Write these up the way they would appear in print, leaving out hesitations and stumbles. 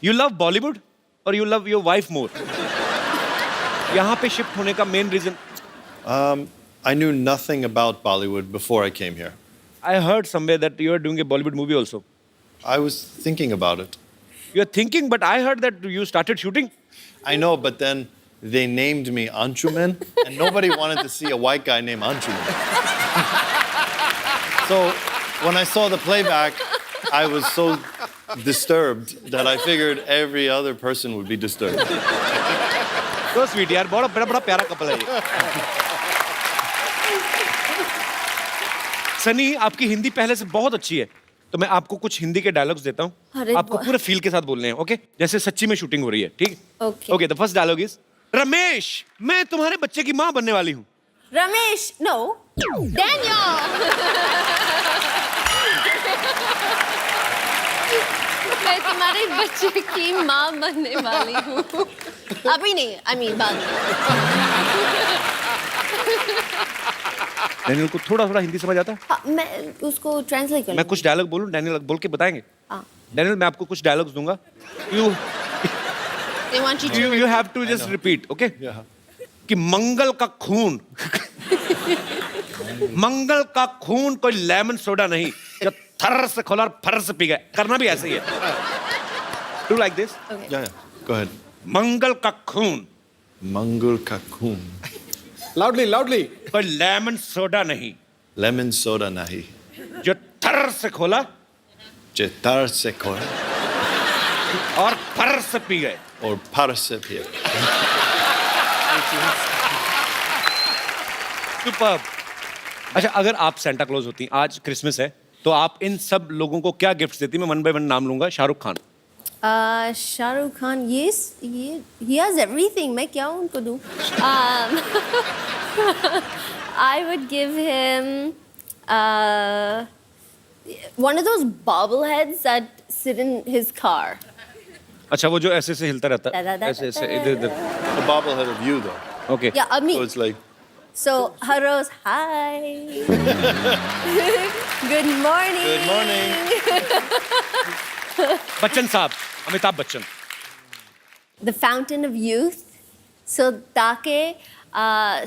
You love Bollywood or you love your wife more? यहाँ पे shift होने का main reason? I knew nothing about Bollywood before I came here. I heard somewhere that you are doing a Bollywood movie also. I was thinking about it. You are thinking, but I heard that you started shooting. I know, but then they named me Anshuman, and nobody wanted to see a white guy named Anshuman. So when I saw the playback, I was so disturbed that I figured every other person would be disturbed. So sweet यार, बड़ा प्यारा couple है ये. सनी, आपकी हिंदी पहले से बहुत अच्छी है, तो मैं आपको कुछ हिंदी के डायलॉग्स देता हूँ. आपको पूरे फील के साथ बोलने हैं, ओके? जैसे सच्ची में शूटिंग हो रही है, ठीक? Okay, the first dialogue is Ramesh, मैं तुम्हारे बच्चे की माँ बनने वाली हूँ. Ramesh, no, Daniel. मैं तुम्हारे बच्चे की माँ बनने वाली हूँ. अभी नहीं, I mean बाद में. डैनियल को थोड़ा हिंदी समझ आता है? हाँ, मैं उसको ट्रांसलेट कर. मैं कुछ डायलॉग बोलूं, डैनियल बोल के बताएंगे? हाँ. डैनियल, मैं आपको कुछ डायलॉग्स दूंगा. They want you to. You have to just repeat, okay? Yeah. कि मंगल का खून, मंगल का खून कोई लेमन सोडा नहीं जो थर से खोला और फर से पी गए. करना भी ऐसे ही है. Do like this? Okay. Yeah. Go ahead. मंगल का खून Mangul Kakun. Loudly. कोई लेमन सोडा नहीं Lemon soda nahi. जो थर से खोला Chetar se koi. और फर से पी गए. Or parse pia. Superb. अच्छा, अगर आप सेंटा क्लॉज होती, आज क्रिसमस है, तो आप इन सब लोगों को क्या गिफ्ट देती? मैं वन बाय वन नाम लूंगा. Shahrukh Khan. Shahrukh Khan, yes, he has everything. मैं क्या उनको दूँ? I would give him one of those bobbleheads that sit in his car. अच्छा, वो जो ऐसे हिलता रहता है, ऐसे इधर. The bobblehead of you, though. Okay. Yeah, So me. it's like, So, Haros, hi. Good morning. good morning. Bachchan साहब, Amitabh Bachchan. The fountain of youth. So, ताकि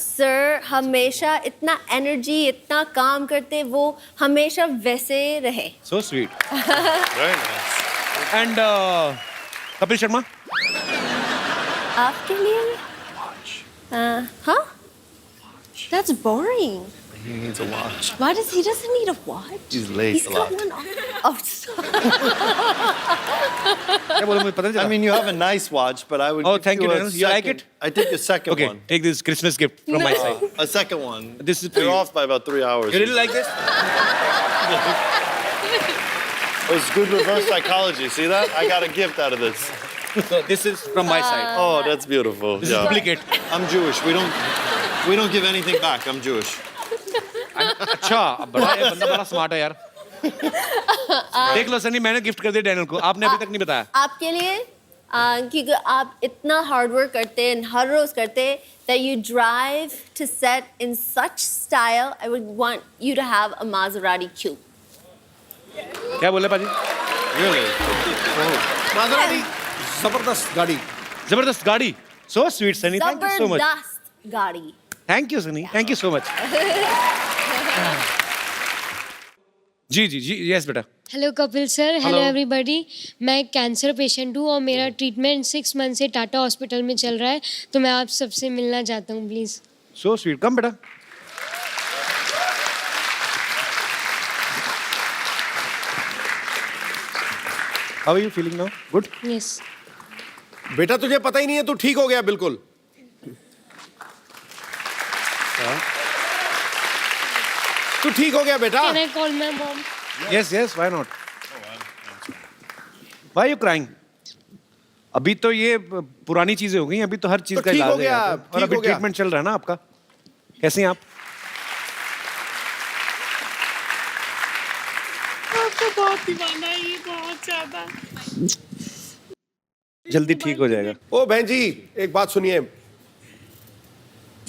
सर हमेशा इतना एनर्जी, इतना काम करते, वो हमेशा वैसे रहे. So sweet. Very nice. And Kapil Sharma. आपके लिए? Huh? That's boring. He needs a watch. Why he doesn't need a watch? He's late He's a got lot. one on. क्या बोलूं, मुझे पता नहीं I चला. mean, you have a nice watch, but I would. Oh, give thank you, a Daniel. You like second- it? I take the second Okay, one. take this Christmas gift from my side. A second one. This is for You're you. off by about 3 hours. You really like this? It's good reverse psychology. See that? I got a gift out of this. So this is from my side. Oh, that's beautiful. This is duplicate. I'm Jewish. We don't give anything back. I'm Jewish. अच्छा, बड़ा बंदा बड़ा smart है यार. देख लो सनी, मैंने gift कर दिया डैनियल को, आपने अभी तक नहीं बताया. आपके लिए क्योंकि आप इतना हार्ड वर्क करते हैं, हर रोज करते हैं, that you drive to set in such style. I would want you to have a Maserati coupe. क्या बोले पाजी? Really? Maserati, जबरदस्त गाड़ी. जबरदस्त गाड़ी. So sweet, Sunny. Thank you so much. जबरदस्त गाड़ी. Thank you, Sunny. Thank you so much. जी, yes बेटा. Hello Kapil sir, hello Hello. Everybody. मैं एक कैंसर पेशेंट हूँ और मेरा ट्रीटमेंट 6 मंथ से टाटा हॉस्पिटल में चल रहा है, तो मैं आप सबसे मिलना चाहता हूँ प्लीज़. So sweet. Come बेटा. How are you feeling now? Good? Yes. बेटा तुझे पता ही नहीं है, तू ठीक हो गया बिल्कुल. तू ठीक हो गया बेटा. Can I call my mom? Yes. Why not? Why are you crying? अभी तो ये पुरानी चीजें हो गई, अभी तो हर चीज तो का ठीक हो इलाज है गया, यहाँ पे. और ठीक अभी हो गया. ट्रीटमेंट चल रहा है ना आपका. कैसे हैं आप? बहुत दीवाना है ये, बहुत ज्यादा. जल्दी ठीक हो जाएगा. ओ बहन जी, एक बात सुनिए.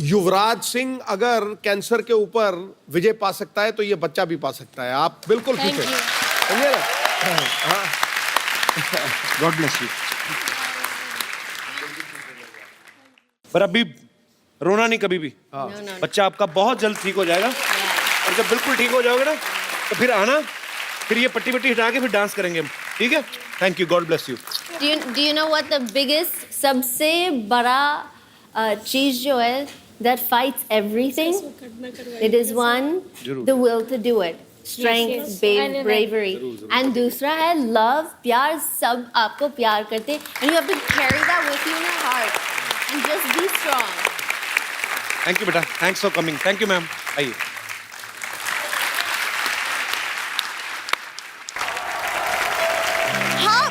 युवराज सिंह अगर कैंसर के ऊपर विजय पा सकता है तो ये बच्चा भी पा सकता है. आप बिल्कुल ठीक थैंक है. यू. समझे ना? God bless you. पर अभी रोना नहीं कभी भी। बच्चा आपका बहुत जल्द ठीक हो जाएगा और जब बिल्कुल ठीक हो जाओगे ना तो फिर आना, फिर ये पट्टी पट्टी हटा के फिर डांस करेंगे हम, ठीक है? Thank you, God bless you. Do you know what the biggest, सबसे बड़ा चीज जो है that fights everything? It is one, the will to do it. Strength, bravery. And दूसरा है love, प्यार, सब आपको प्यार करते हैं. And you have to carry that with you in your heart. And just be strong. Thank you बेटा, thanks for coming. Thank you ma'am, आइए। हाँ,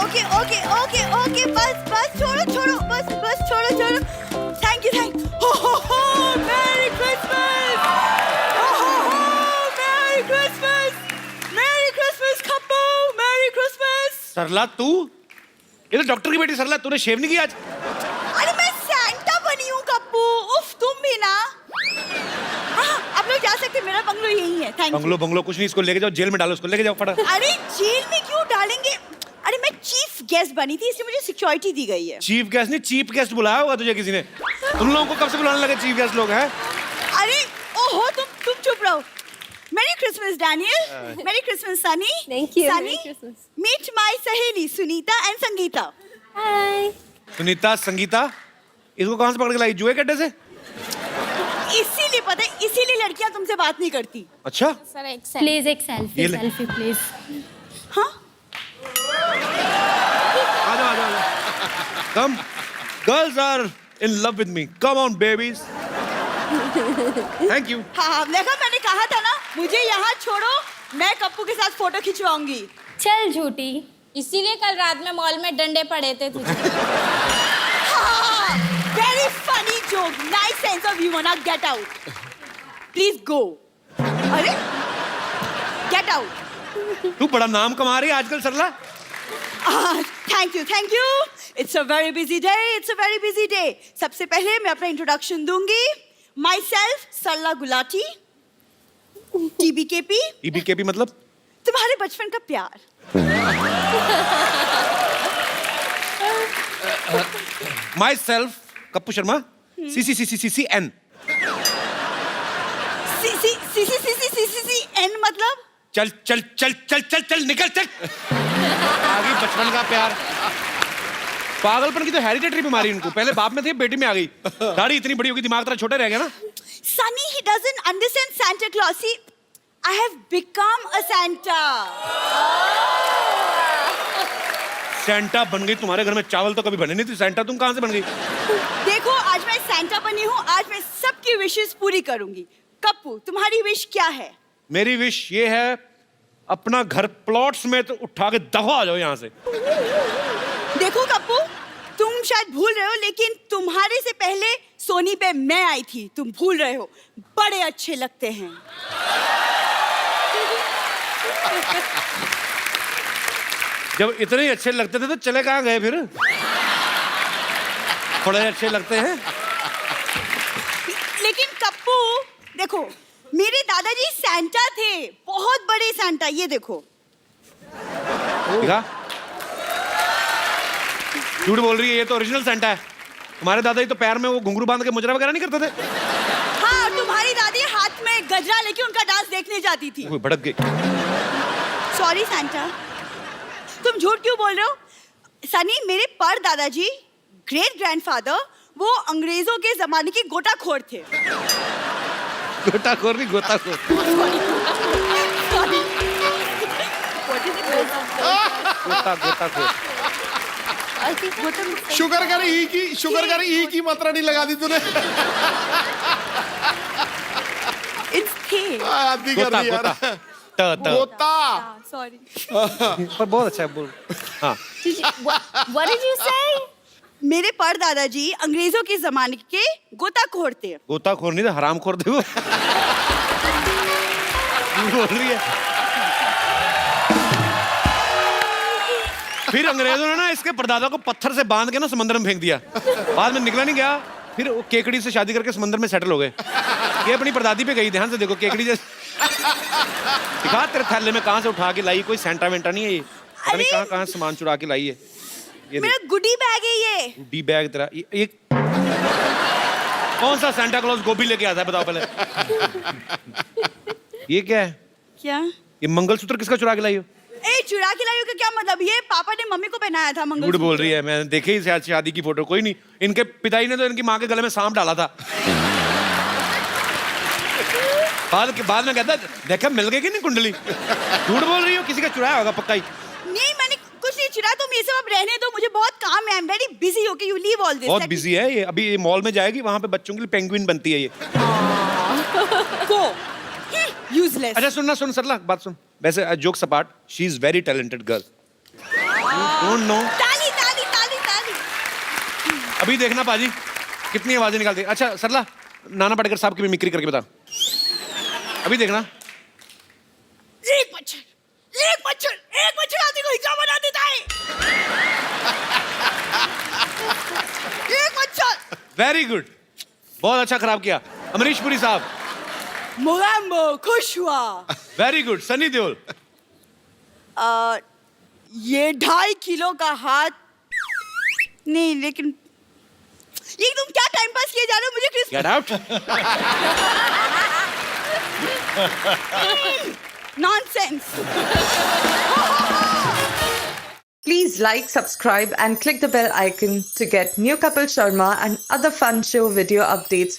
ओके ओके ओके ओके, बस बस छोड़ो छोड़ो, बस बस छोड़ो छोड़ो। थैंक यू हो merry Christmas, merry Christmas Kappu, merry Christmas. Sarla तू, ये तो डॉक्टर की बेटी सरला, तूने शेव नहीं किया आज? अरे मैं सैंटा बनी हूँ कप्पू, उफ तुम भी ना। हाँ, आप लोग जा सकते हैं, मेरा बंगलो यही है। Thank you. बंगलो कुछ नहीं, इसको लेके जाओ जेल में डालो, उसको लेके जाओ फटा। अरे जेल में क्यों डालेंगे? अरे मैं चीफ गेस्ट बनी थी, इसलिए मुझे सिक्योरिटी दी गई है। चीफ गेस्ट नहीं, चीफ गेस्ट बुलाया होगा तुझे किसी ने। तुम लोगों को कब से बुलाने लगे चीफ गेस्ट लोग हैं? अरे ओहो, तुम चुप रहो। मेरी क्रिसमस डैनियल, मेरी Christmas Sunny. Thank you. Sunny, Merry Christmas. Meet my सहेली सुनीता एंड संगीता। Hi. सुनीता, संगीता, इसको कहाँ से पकड़ के लाई? जुए के अड्डे से? इसीलिए पता है, इसीलिए लड़कियां तुमसे बात नहीं करती। अच्छा, Please एक selfie, selfie please. हाँ? आ जाओ। Come, girls are in love with me. Come on, babies. Thank you. हाँ, देखा मैंने कहा था ना, मुझे यहाँ छोड़ो, मैं कप्पू के साथ फोटो खिंचवाऊंगी। चल झूठी। इसीलिए कल रात में मॉल में डंडे पड़े थे तुझे। Very funny joke, nice sense of humor. Now get out. Please go. अरे, get out. तू बड़ा नाम कमा रही है आजकल सरला। Thank you. It's a very busy day. सबसे पहले मैं अपना इंट्रोडक्शन दूंगी। Myself, सरला गुलाटी, TBKP, EBKP मतलब? तुम्हारे बचपन का प्यार। Myself, Kappu Sharma, CCCCCN। N मतलब? चल निकल चल। आगे बचपन का प्यार। पागलपन की तो हेरिडिटरी बीमारी इनको, पहले बाप में थी, बेटी में आ गई। दाढ़ी इतनी बड़ी होगी, दिमाग तेरा छोटा रह गया ना। Sunny, he doesn't understand Santa Claus. See, I have become a Santa. Santa बन गई, तुम्हारे घर में चावल तो कभी बने नहीं थे, सेंटा तुम कहाँ से बन गई? देखो, आज मैं Santa बनी हूँ, आज मैं सबकी विशेस पूरी करूंगी। कप्पू, तुम्हारी विश क्या है? मेरी विश ये है, अपना घर प्लॉट्स में तो उठा के दफा आ जाओ यहाँ से। देखो कप्पू, तुम शायद भूल रहे हो, लेकिन तुम्हारे से पहले सोनी पे मैं आई थी, तुम भूल रहे हो। बड़े अच्छे लगते हैं। जब इतने ही अच्छे लगते थे तो चले कहाँ गए फिर? थोड़े अच्छे लगते हैं। लेकिन कप्पू, देखो, मेरे दादाजी सैंटा थे, बहुत बड़े सैंटा। ये देखो। देखा? झूठ बोल रही है, ये तो ओरिजिनल सेंटा है। तुम्हारे दादाजी तो पैर में वो घुंघरू बांध के मुजरा वगैरह नहीं करते थे? हाँ, तुम्हारी दादी हाथ में गजरा लेके उनका डांस देखने जाती थी। वो भड़क गई। सॉरी सैंटा, तुम झूठ क्यों बोल रहे हो? सनी, मेरे पर दादाजी, ग्रेट ग्रैंडफादर, वो अंग्रेजों के जमाने के गोताखोर थे। गोताखोर नहीं, गोताखोर। गोताखोर। शुगर कर ई की मात्रा नहीं लगा दी तूने। It's थे। आदि कर दी यार। गोता। सॉरी। पर बहुत अच्छा है, बोल। हाँ। What did you say? मेरे पर दादाजी अंग्रेजों के जमाने के गोताखोर थे। गोताखोर नहीं था, हरामखोर थे वो। बोल रही है। फिर अंग्रेजों ने ना इसके परदादा को पत्थर से बांध के ना समंदर में फेंक दिया। बाद में निकला नहीं गया, फिर वो केकड़ी से शादी करके समंदर में सेटल हो गए। ये अपनी परदादी पे गई, ध्यान से देखो, केकड़ी जैसे। दिखा तेरे थैले में कहाँ से उठा के लाई, कोई सेंटा वेंटा नहीं है ये। पता नहीं कहाँ से सामान चुरा के लाई है। ये मेरा गुडी बैग है ये। डी बैग तेरा ये कौन सा सांता क्लॉज गोभी लेके आता है बताओ पहले। ये क्या है? क्या? ये मंगलसूत्र किसका चुरा के लाई हो? ए चुरा के लाई हो का क्या मतलब? ये पापा ने मम्मी को पहनाया था झूठ मंगलसूत्र। बोल रही है, मैंने देखे ही शायद शादी की फोटो। कोई नहीं, इनके पिताजी ने तो इनकी माँ के गले में सांप डाला था। बाद में कहता देखा मिल गई कि नहीं कुंडली। झूठ बोल रही हो, किसी का चुराया होगा पक्का ही। नहीं मैंने कुछ नहीं चुरा, तुम ये सब अब रहने दो, मुझे बहुत काम है। I am very busy. Okay you leave all this. बहुत बिजी है ये। अभी ये मॉल में जाएगी, वहां पे बच्चों के लिए पेंगुइन बनती है ये। गो यूजलेस। अच्छा सुन सरला, बात सुन। वैसे जोक सपाट, she is very talented girl. Don't know. ताली ताली ताली ताली। अभी देखना पाजी कितनी आवाजें निकालती है। अच्छा सरला, नाना पाटेकर साहब की मिमिक्री करके बता। अभी देखना। एक मच्छर आदमी को हिजड़ा बना देता है। एक मच्छर। वेरी गुड, बहुत अच्छा खराब किया। अमरीश पुरी साहब। मोगैम्बो खुश हुआ। Very good. सनी देओल। ये 2.5 किलो का हाथ नहीं, लेकिन ये तुम क्या टाइम पास किए जा रहे हो? मुझे get out. Nonsense. Please like, subscribe and click the bell icon to get new Kapil Sharma and other fun show video updates